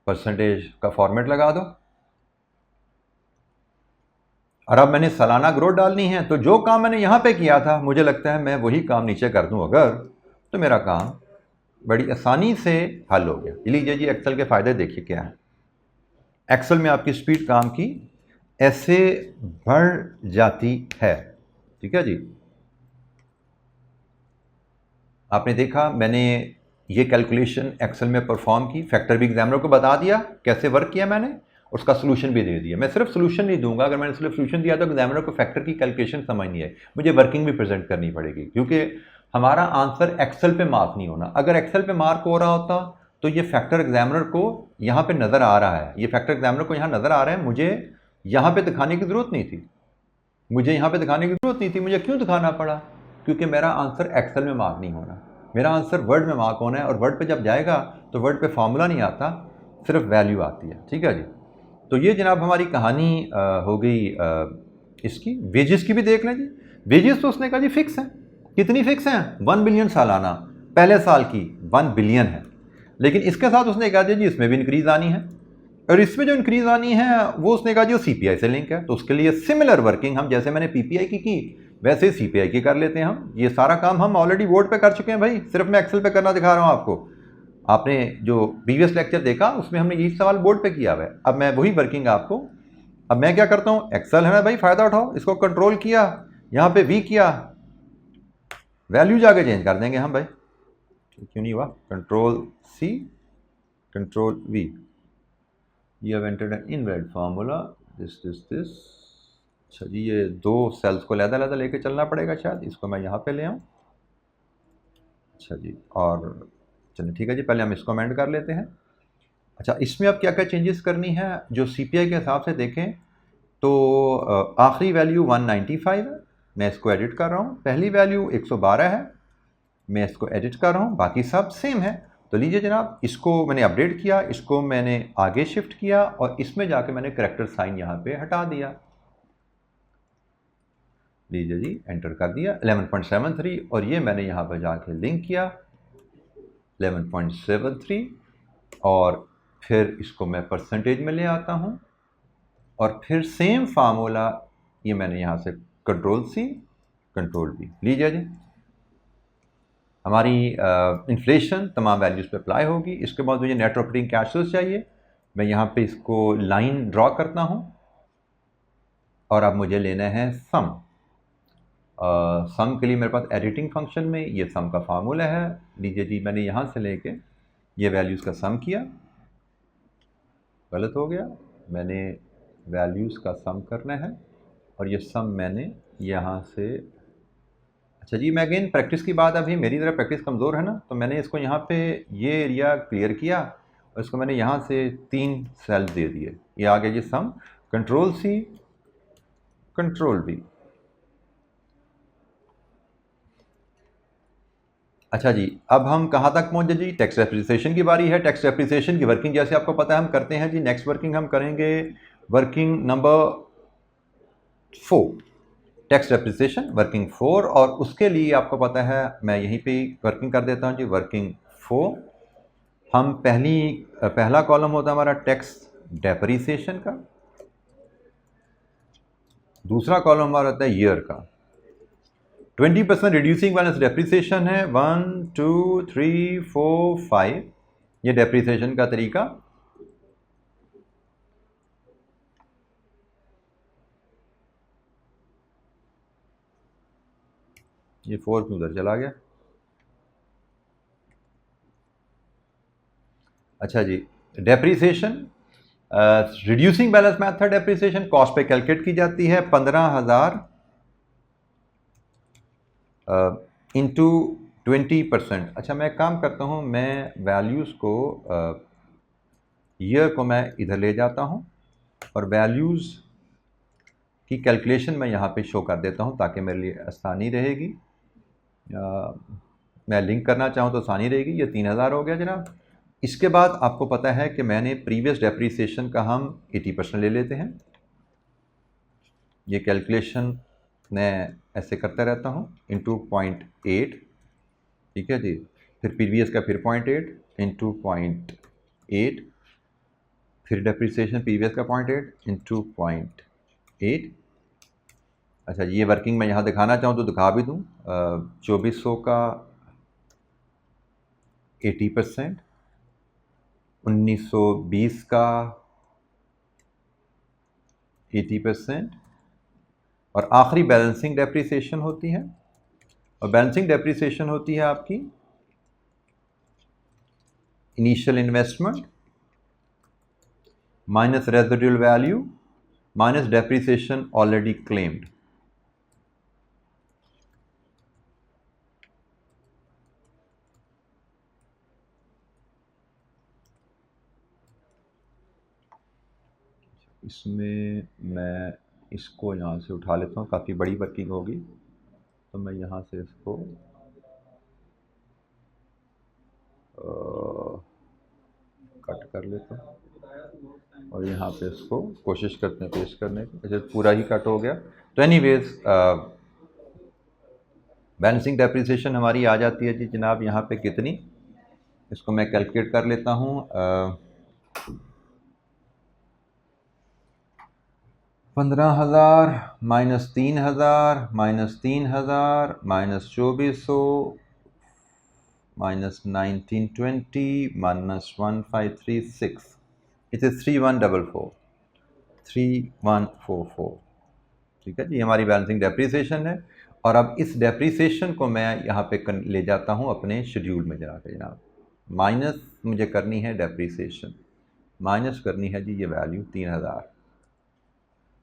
परसेंटेज का फॉर्मेट लगा दो, और अब मैंने सालाना ग्रोथ डालनी है। तो जो काम मैंने यहाँ पे किया था, मुझे लगता है मैं वही काम नीचे कर दूँ अगर, तो मेरा काम बड़ी आसानी से हल हो गया। लीजिए जी, एक्सेल के फ़ायदे देखिए क्या है। एक्सेल में आपकी स्पीड काम की ऐसे बढ़ जाती है। ठीक है जी, आपने देखा मैंने ये कैलकुलेशन एक्सेल में परफॉर्म की, फैक्टर भी एग्जामिनर को बता दिया कैसे वर्क किया मैंने, उसका सोल्यूशन भी दे दिया। मैं सिर्फ सोल्यूशन नहीं दूंगा, अगर मैंने सिर्फ सोल्यूशन दिया तो एग्जामिनर को फैक्टर की कैलकुलेशन समझ नहीं है, मुझे वर्किंग भी प्रेजेंट करनी पड़ेगी, क्योंकि हमारा आंसर एक्सेल पे मार्क नहीं होना। अगर एक्सेल पे मार्क हो रहा होता तो ये फैक्टर एग्जामिनर को यहाँ पे नज़र आ रहा है, ये फैक्टर एग्जामिनर को यहाँ नज़र आ रहा है, मुझे यहाँ पे दिखाने की ज़रूरत नहीं थी, मुझे क्यों दिखाना पड़ा, क्योंकि मेरा आंसर एक्सेल में मार्क नहीं होना, मेरा आंसर वर्ड में मार्क होना है। और वर्ड पे जब जाएगा तो वर्ड पे फार्मूला नहीं आता, सिर्फ वैल्यू आती है। ठीक है जी, तो ये जनाब हमारी कहानी हो गई इसकी। वेजेस की भी देख लें जी। वेजेस तो उसने कहा जी फिक्स हैं, कितनी फिक्स हैं, 1 बिलियन सालाना, पहले साल की 1 बिलियन है, लेकिन इसके साथ उसने कहा जी इसमें भी इंक्रीज़ आनी है, और इसमें जो इंक्रीज़ आनी है वो उसने कहा जी सीपीआई से लिंक है, तो उसके लिए सिमिलर वर्किंग हम जैसे मैंने पीपीआई की वैसे सीपीआई की कर लेते हैं हम। ये सारा काम हम ऑलरेडी बोर्ड पे कर चुके हैं भाई, सिर्फ मैं एक्सेल पे करना दिखा रहा हूँ आपको। आपने जो प्रीवियस लेक्चर देखा उसमें हमने यही सवाल बोर्ड पे किया हुआ है। अब मैं वही वर्किंग आपको, अब मैं क्या करता हूँ, एक्सेल है ना भाई, फ़ायदा उठाओ, इसको कंट्रोल किया, यहाँ पे वी किया, वैल्यू जाके चेंज कर देंगे हम भाई, क्यों नहीं हुआ, control C control V, you have entered an invalid formula this. अच्छा जी, ये 2 सेल्स को अलग-अलग लेके चलना पड़ेगा शायद, इसको मैं यहाँ पे ले आऊँ। अच्छा जी, और चलिए ठीक है जी, पहले हम इसको अमेंड कर लेते हैं। अच्छा, इसमें अब क्या क्या चेंजेस करनी है, जो सीपीआई के हिसाब से देखें तो आखिरी वैल्यू 195 है, मैं इसको एडिट कर रहा हूँ। पहली वैल्यू 112 है, मैं इसको एडिट कर रहा हूँ, बाकी सब सेम है। तो लीजिए जनाब, इसको मैंने अपडेट किया, इसको मैंने आगे शिफ्ट किया और इसमें जाके मैंने करेक्टर साइन यहाँ पे हटा दिया। लीजिए जी, एंटर कर दिया 11.73 और ये मैंने यहाँ पर जाके लिंक किया 11.73 और फिर इसको मैं परसेंटेज में ले आता हूँ और फिर सेम फार्मूला ये मैंने यहाँ से कंट्रोल C कंट्रोल V। लीजिए जी, हमारी इन्फ्लेशन तमाम वैल्यूज़ पे अप्लाई होगी। इसके बाद मुझे नेट ऑपरेटिंग कैश फ्लो चाहिए, मैं यहाँ पे इसको लाइन ड्रॉ करता हूँ और अब मुझे लेना है सम। सम के लिए मेरे पास एडिटिंग फंक्शन में ये सम का फार्मूला है। लीजिए जी, मैंने यहाँ से लेके ये वैल्यूज़ का सम किया, गलत हो गया, मैंने वैल्यूज़ का सम करना है और ये सम मैंने यहाँ से, अच्छा जी, मैं अगेन प्रैक्टिस की बात, अभी मेरी तरह प्रैक्टिस कमज़ोर है ना, तो मैंने इसको यहाँ पे ये एरिया क्लियर किया और इसको मैंने यहाँ से 3 सेल्स दे दिए। ये आ गया जी सम, कंट्रोल C कंट्रोल V। अच्छा जी, अब हम कहाँ तक पहुँचे जी? टैक्स डेप्रिसिएशन की बारी है। टैक्स डेप्रिसिएशन की वर्किंग जैसे आपको पता है हम करते हैं जी। नेक्स्ट वर्किंग हम करेंगे working number 4, tax depreciation working 4, और उसके लिए आपको पता है मैं यहीं पे वर्किंग कर देता हूँ जी। वर्किंग 4 हम पहला कॉलम होता है हमारा टैक्स डेप्रिसिएशन का, दूसरा कॉलम हमारा होता है ईयर का। 20% रिड्यूसिंग बैलेंस डेप्रिसिएशन है, 1 2 3 4 5 ये डेप्रिसिएशन का तरीका। ये 4 क्यों उधर चला गया? अच्छा जी, depreciation reducing balance method depreciation cost पे कैलकुलेट की जाती है 15,000 इंटू 20%। अच्छा, मैं एक काम करता हूँ, मैं वैल्यूज़ को ईयर को मैं इधर ले जाता हूँ और वैल्यूज़ की कैलकुलेशन मैं यहाँ पे शो कर देता हूँ ताकि मेरे लिए आसानी रहेगी। मैं लिंक करना चाहूँ तो आसानी रहेगी। ये 3,000 हो गया जनाब। इसके बाद आपको पता है कि मैंने प्रीवियस डेप्रिसिएशन का हम 80% ले लेते हैं। ये कैलकुलेशन मैं ऐसे करता रहता हूँ, इंटू 0.8, ठीक है जी। फिर प्रीवियस का फिर 0.8 इंटू 0.8, फिर डेप्रिसिएशन प्रीवियस का 0.8 इंटू 0.8। अच्छा, ये वर्किंग मैं यहाँ दिखाना चाहूँ तो दिखा भी दूँ। 2400 का 80%, 1920 का 80%, और आखिरी बैलेंसिंग डेप्रिसिएशन होती है। और बैलेंसिंग डेप्रिसिएशन होती है आपकी initial investment minus residual value minus depreciation already claimed. इसमें मैं इसको यहाँ से उठा लेता हूँ, काफ़ी बड़ी वर्किंग होगी तो मैं यहाँ से इसको कट कर लेता हूँ और यहाँ पे इसको कोशिश करते हैं पेस्ट करने की। अच्छा, पूरा ही कट हो गया। तो एनीवेज बैलेंसिंग डेप्रिसिएशन हमारी आ जाती है जी जनाब यहाँ पे कितनी, इसको मैं कैलकुलेट कर लेता हूँ। 15,000 minus 3,000 minus 3,000 minus 2400 minus 1920 minus 1536, it is 3144, ठीक है जी। हमारी बैलेंसिंग डेप्रिसिएशन है। और अब इस डेप्रिसिएशन को मैं यहाँ पे ले जाता हूँ अपने शेड्यूल में जनाब। माइनस मुझे करनी है डेप्रिसिएशन, माइनस करनी है जी ये वैल्यू 3,000।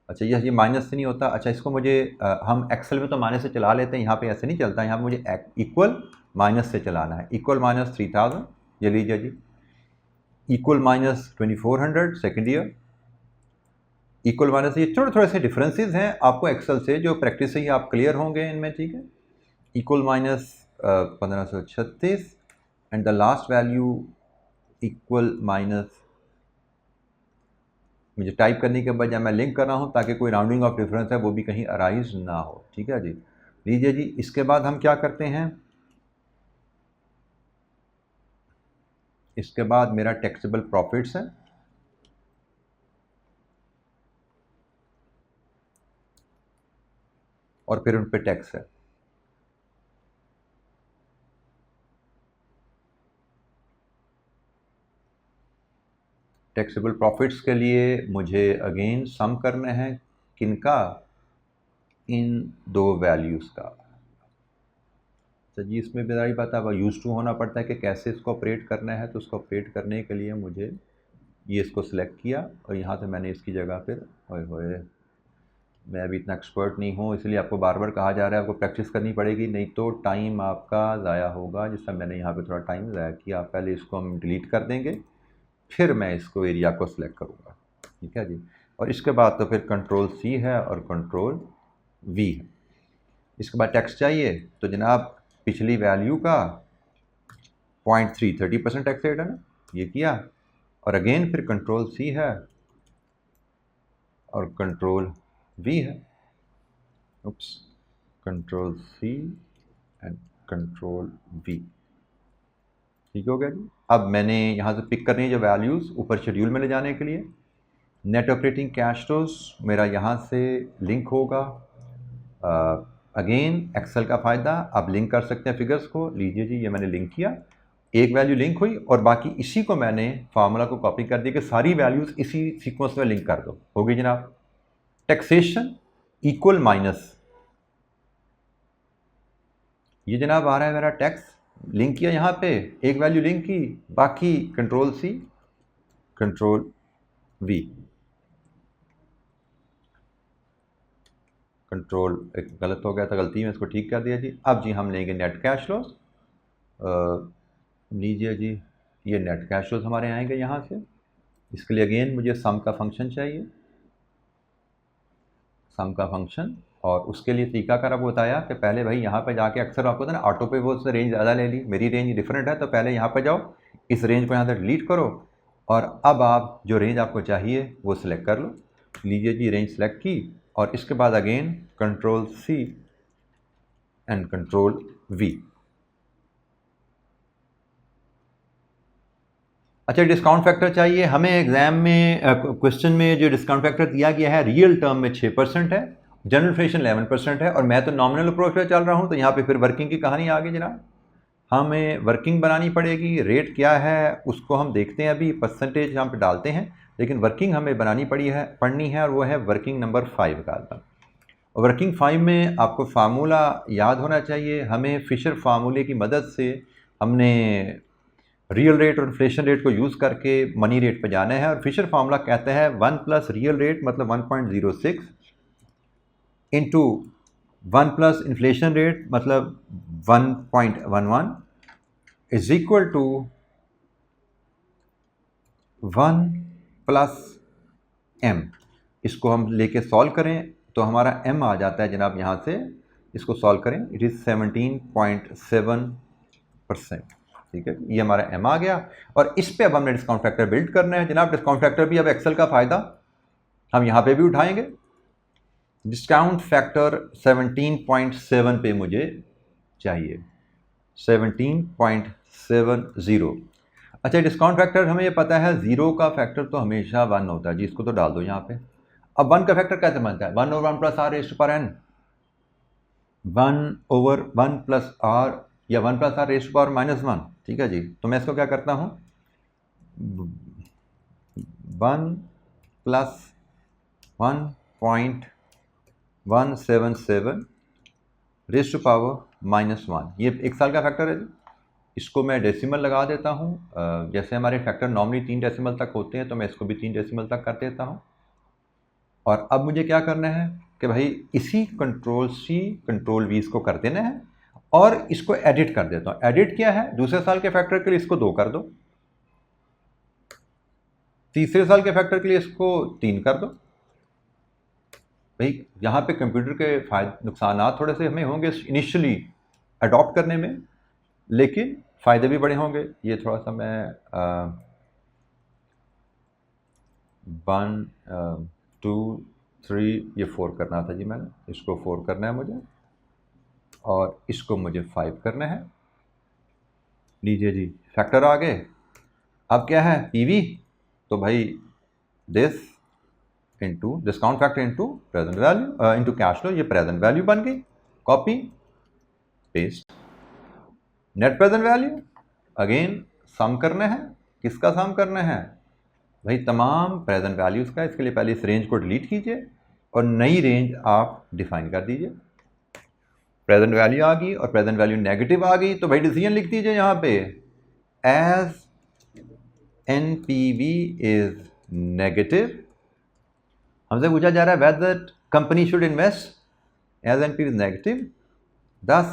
अच्छा, ये माइनस से नहीं होता। अच्छा, इसको मुझे हम एक्सेल में तो माइनस से चला लेते हैं, यहाँ पे ऐसे नहीं चलता। यहाँ पे मुझे इक्वल माइनस से चलाना है। इक्वल माइनस 3,000, ये लीजिए जी। Equal minus 2400 second year, equal minus, ये थोड़े से डिफरेंसेस हैं आपको एक्सेल से, जो प्रैक्टिस से ही आप क्लियर होंगे इनमें, ठीक है। Equal minus 1536 and the last value equal minus, मुझे टाइप करने के बजाय मैं लिंक कर रहा हूँ ताकि कोई राउंडिंग ऑफ डिफरेंस है वो भी कहीं अराइज ना हो। ठीक है जी, लीजिए जी, इसके बाद हम क्या करते हैं, इसके बाद मेरा टैक्सेबल प्रॉफिट्स है, और फिर उन पे टैक्स है। टैक्सेबल प्रॉफिट्स के लिए मुझे अगेन सम करना है, किनका, इन दो वैल्यूज़ का। तो जी इसमें बेदारी बात है, यूज टू होना पड़ता है कि कैसे इसको ऑपरेट करना है। तो उसको ऑपरेट करने के लिए मुझे ये इसको सिलेक्ट किया और यहाँ से मैंने इसकी जगह फिर, ओए होए मैं अभी इतना एक्सपर्ट नहीं हूँ, इसलिए आपको बार बार कहा जा रहा है आपको प्रैक्टिस करनी पड़ेगी, नहीं तो टाइम आपका ज़ाया होगा। जिस तरह मैंने यहाँ पे थोड़ा टाइम ज़ाया किया, पहले इसको हम डिलीट कर देंगे, फिर मैं इसको एरिया को सिलेक्ट करूँगा। ठीक है जी, और इसके बाद तो फिर कंट्रोल सी है और कंट्रोल वी है। इसके बाद टैक्स चाहिए तो जनाब पिछली वैल्यू का 0.3 30% टैक्स रेट है ना, ये किया, और अगेन फिर कंट्रोल सी है और कंट्रोल वी है, oops, control C and control V. ठीक हो गया जी। अब मैंने यहाँ से पिक करनी है जो वैल्यूज़ ऊपर शेड्यूल में ले जाने के लिए। नेट ऑपरेटिंग कैश फ्लोज मेरा यहाँ से लिंक होगा। अगेन एक्सेल का फ़ायदा, आप लिंक कर सकते हैं फिगर्स को। लीजिए जी, ये मैंने लिंक किया, एक वैल्यू लिंक हुई और बाकी इसी को मैंने फार्मूला को कॉपी कर दिया कि सारी वैल्यूज़ इसी सीक्वेंस में लिंक कर दो। हो गई जनाब। टैक्सेशन इक्वल माइनस, ये जनाब आ रहा है मेरा टैक्स, लिंक किया यहाँ पे, एक वैल्यू लिंक की, बाकी control C control V, control एक गलत हो गया था, गलती में इसको ठीक कर दिया जी। अब जी हम लेंगे नेट कैश फ्लोज। लीजिए जी, ये नेट कैश फ्लोज हमारे आएंगे यहाँ से। इसके लिए अगेन मुझे सम का फंक्शन चाहिए, सम का फंक्शन, और उसके लिए तरीकाकार आपको बताया कि पहले भाई यहाँ पे जाके, अक्सर आपको ना ऑटो पे वो उससे रेंज ज़्यादा ले ली, मेरी रेंज डिफरेंट है, तो पहले यहाँ पे जाओ, इस रेंज को यहाँ से डिलीट करो और अब आप जो रेंज आपको चाहिए वो सिलेक्ट कर लो। लीजिए जी, रेंज सेलेक्ट की और इसके बाद again control C and control V. अच्छा, डिस्काउंट फैक्टर चाहिए हमें। एग्जाम में क्वेश्चन में जो डिस्काउंट फैक्टर दिया गया है रियल टर्म में 6% है, जनरल इन्फ्लेशन 11% है, और मैं तो नॉमिनल अप्रोच पे चल रहा हूँ, तो यहाँ पे फिर वर्किंग की कहानी आ गई जनाब। हमें वर्किंग बनानी पड़ेगी, रेट क्या है उसको हम देखते हैं, अभी परसेंटेज यहाँ पे डालते हैं, लेकिन वर्किंग हमें बनानी पड़नी है, और वो है वर्किंग नंबर 5 का। और वर्किंग 5 में आपको फार्मूला याद होना चाहिए। हमें फिशर फार्मूले की मदद से हमने रियल रेट और इन्फ्लेशन रेट को यूज़ करके मनी रेट पे जाना है, और फिशर फार्मूला कहता है 1 प्लस रियल रेट मतलब 1.06 इंटू 1 प्लस इन्फ्लेशन रेट मतलब 1.11 is equal to 1 plus m। इसको हम लेके सॉल्व करें तो हमारा m आ जाता है जनाब, यहाँ से इसको सॉल्व करें, इट इज़ 17.7%। ठीक है, ये हमारा m आ गया, और इस पे अब हमने डिस्काउंट फैक्टर बिल्ड करना है जनाब। डिस्काउंट फैक्टर भी अब एक्सेल का फ़ायदा हम यहाँ पे भी उठाएंगे। डिस्काउंट फैक्टर 17.7 पे मुझे चाहिए, 17.70। अच्छा, डिस्काउंट फैक्टर हमें ये पता है, ज़ीरो का फैक्टर तो हमेशा 1 होता है जी, इसको तो डाल दो यहाँ पे। अब 1 का फैक्टर कैसे बनता है, 1 over 1 plus r raised to power n, 1 over 1 plus r या 1 plus r raised to power -1। ठीक है जी, तो मैं इसको क्या करता हूँ, 1 प्लस 1.177 रेज़्ड टू पावर -1, ये 1 साल का फैक्टर है जी। इसको मैं डेसिमल लगा देता हूँ, जैसे हमारे फैक्टर नॉर्मली 3 डेसिमल तक होते हैं, तो मैं इसको भी 3 डेसिमल तक कर देता हूँ। और अब मुझे क्या करना है कि भाई इसी कंट्रोल सी कंट्रोल वी इसको कर देना है, और इसको एडिट कर देता हूँ। एडिट क्या है, दूसरे साल के फैक्टर के लिए इसको 2 कर दो, तीसरे साल के फैक्टर के लिए इसको 3 कर दो। भाई यहाँ पे कंप्यूटर के नुकसान थोड़े से हमें होंगे इनिशियली अडॉप्ट करने में, लेकिन फ़ायदे भी बड़े होंगे। ये थोड़ा सा मैं 1 2 3 ये 4 करना था जी मैंने, इसको 4 करना है मुझे और इसको मुझे 5 करना है। लीजिए जी, फैक्टर आ गए। अब क्या है पीवी, तो भाई this into discount factor into present value into cash flow, ये प्रेजेंट वैल्यू बन गई। Copy paste, net present value again sum करना है। किसका सम करना है भाई? तमाम प्रेजेंट वैल्यूज़ का। इसके लिए पहले इस रेंज को डिलीट कीजिए और नई रेंज आप डिफाइन कर दीजिए। प्रेजेंट वैल्यू आ गई और प्रेजेंट वैल्यू नेगेटिव आ गई, तो भाई डिसीजन लिख दीजिए यहाँ पे, एज NPV इज नेगेटिव। हमसे पूछा जा रहा है whether company should invest as NPV is negative, thus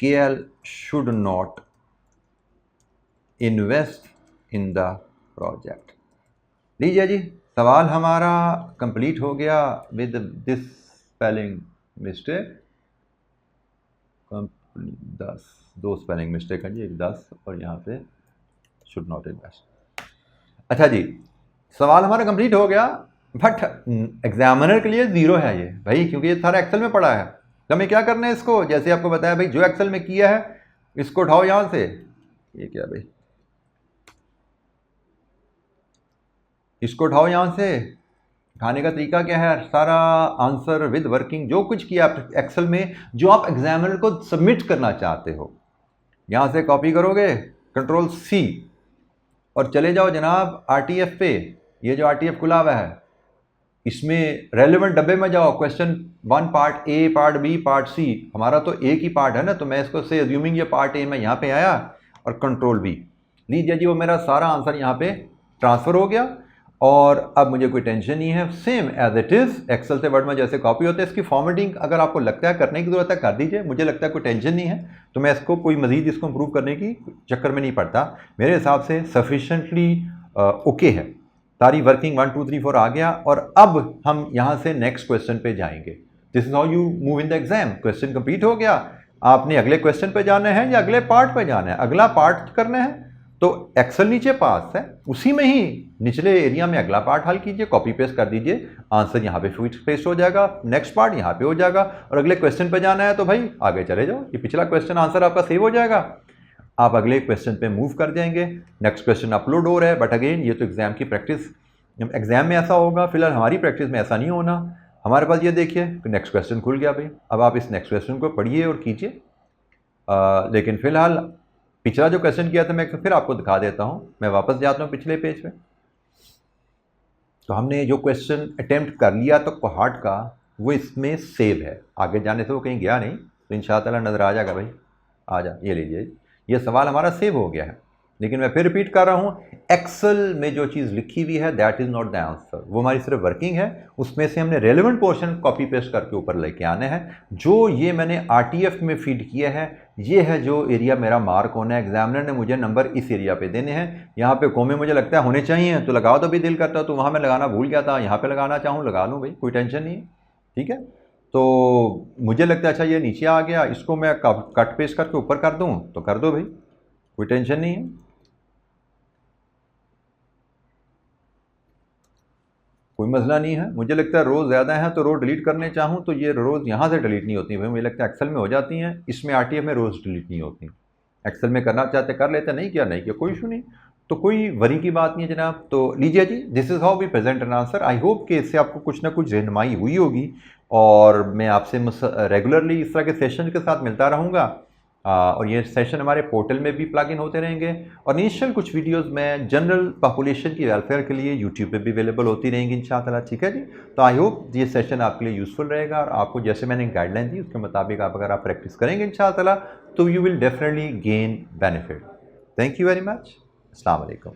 KL should not invest in the project। लीजिए जी, सवाल हमारा कंप्लीट हो गया विद दिस स्पेलिंग मिस्टेक। 10 दो स्पेलिंग मिस्टेक है जी, एक 10 और यहाँ पे शुड नॉट इन्वेस्ट। अच्छा जी, सवाल हमारा कंप्लीट हो गया, बट एग्जामिनर के लिए 0 है ये भाई, क्योंकि ये सारा एक्सेल में पड़ा है। तो हमें क्या करना है इसको, जैसे आपको बताया भाई, जो एक्सेल में किया है इसको उठाओ यहाँ से। ये क्या भाई, इसको उठाओ यहाँ से। उठाने का तरीका क्या है, सारा आंसर विद वर्किंग जो कुछ किया आप एक्सेल में, जो आप एग्जामिनर को सबमिट करना चाहते हो, यहाँ से कॉपी करोगे, कंट्रोल C और चले जाओ जनाब RTF पे। ये जो RTF खुला हुआ है इसमें रेलेवेंट डब्बे में जाओ, question 1 part A, part B, part C। हमारा तो एक ही पार्ट है ना, तो मैं इसको से अज्यूमिंग ये पार्ट A में यहाँ पे आया और कंट्रोल B। लीजिए जी, वो मेरा सारा आंसर यहाँ पे ट्रांसफ़र हो गया और अब मुझे कोई टेंशन नहीं है। Same as it is Excel से वर्ड में जैसे कॉपी होता है, इसकी फॉर्मेटिंग अगर आपको लगता है करने की ज़रूरत है कर दीजिए, मुझे लगता है कोई टेंशन नहीं है, तो मैं इसको कोई मज़ीद इसको इम्प्रूव करने की चक्कर में नहीं पड़ता। मेरे हिसाब से सफिशेंटली ओके है। सारी वर्किंग 1 2 3 4 आ गया और अब हम यहाँ से नेक्स्ट क्वेश्चन पे जाएंगे। This is how you move in the exam. Question complete हो गया, आपने अगले क्वेश्चन पे जाना है या अगले पार्ट पे जाना है। अगला पार्ट करना है तो एक्सेल नीचे पास है, उसी में ही निचले एरिया में अगला पार्ट हल कीजिए, कॉपी पेस्ट कर दीजिए, आंसर यहाँ पे पेस्ट हो जाएगा, नेक्स्ट पार्ट यहाँ पे हो जाएगा। और अगले क्वेश्चन पे जाना है तो भाई आगे चले जाओ, ये पिछला क्वेश्चन आंसर आपका सेव हो जाएगा, आप अगले क्वेश्चन पे मूव कर जाएंगे। नेक्स्ट क्वेश्चन अपलोड हो रहा है, बट अगेन ये तो एग्जाम की प्रैक्टिस, एग्जाम में ऐसा होगा, फिलहाल हमारी प्रैक्टिस में ऐसा नहीं होना। हमारे पास ये देखिए नेक्स्ट क्वेश्चन खुल गया भाई, अब आप इस नेक्स्ट क्वेश्चन को पढ़िए और कीजिए। लेकिन फिलहाल पिछला जो क्वेश्चन किया था मैं फिर आपको दिखा देता हूँ। मैं वापस जाता हूँ पिछले पेज पे। तो हमने जो क्वेश्चन अटेम्प्ट कर लिया तो कोहार्ट का, वो इसमें सेव है, आगे जाने से वो कहीं गया नहीं, तो इंशाअल्लाह नज़र आ जाएगा भाई। आ जा, ये लीजिए, ये सवाल हमारा सेव हो गया है। लेकिन मैं फिर रिपीट कर रहा हूँ, एक्सेल में जो चीज़ लिखी हुई है that is not the answer, वो हमारी सिर्फ वर्किंग है। उसमें से हमने रेलेवेंट पोर्शन कॉपी पेस्ट करके ऊपर लेके आने हैं। जो ये मैंने RTF में फीड किया है, ये है जो एरिया मेरा मार्क होना है। एग्जामिनर ने मुझे नंबर इस एरिया पे देने हैं। यहाँ पे कोमे मुझे लगता है होने चाहिए, तो लगाओ तो भी दिल करता, तो वहाँ मैं लगाना भूल गया था, यहाँ पे लगाना चाहूँ लगा लूँ भाई, कोई टेंशन नहीं है, ठीक है। तो मुझे लगता है अच्छा ये नीचे आ गया, इसको मैं कट पेस्ट करके ऊपर कर दूँ तो कर दो भाई, कोई टेंशन नहीं है। कोई मसला नहीं है। मुझे लगता है रोज़ ज़्यादा है तो रो डिलीट करने चाहूँ तो ये रोज़ यहाँ से डिलीट नहीं होती भाई, मुझे लगता है एक्सेल में हो जाती हैं, इसमें RTF में रोज़ डिलीट नहीं होती। एक्सेल में करना चाहते कर लेते, नहीं किया नहीं किया, कोई इशू नहीं, तो कोई वरी की बात नहीं है जनाब। तो लीजिए जी, this is how we present an answer. I hope कि इससे आपको कुछ ना कुछ रहनुमाई हुई होगी और मैं आपसे रेगुलरली इस तरह के सेशन के साथ मिलता रहूँगा। और ये सेशन हमारे पोर्टल में भी प्लग इन होते रहेंगे और इनिशियल कुछ वीडियोस में जनरल पॉपुलेशन की वेलफेयर के लिए यूट्यूब पे भी अवेलेबल होती रहेंगी इंशाअल्लाह, ठीक है जी। तो आई होप ये सेशन आपके लिए यूज़फुल रहेगा और आपको जैसे मैंने गाइडलाइन दी उसके मुताबिक आप अगर आप प्रैक्टिस करेंगे इंशाअल्लाह तो you will definitely gain benefit. Thank you very much. अस्सलाम वालेकुम।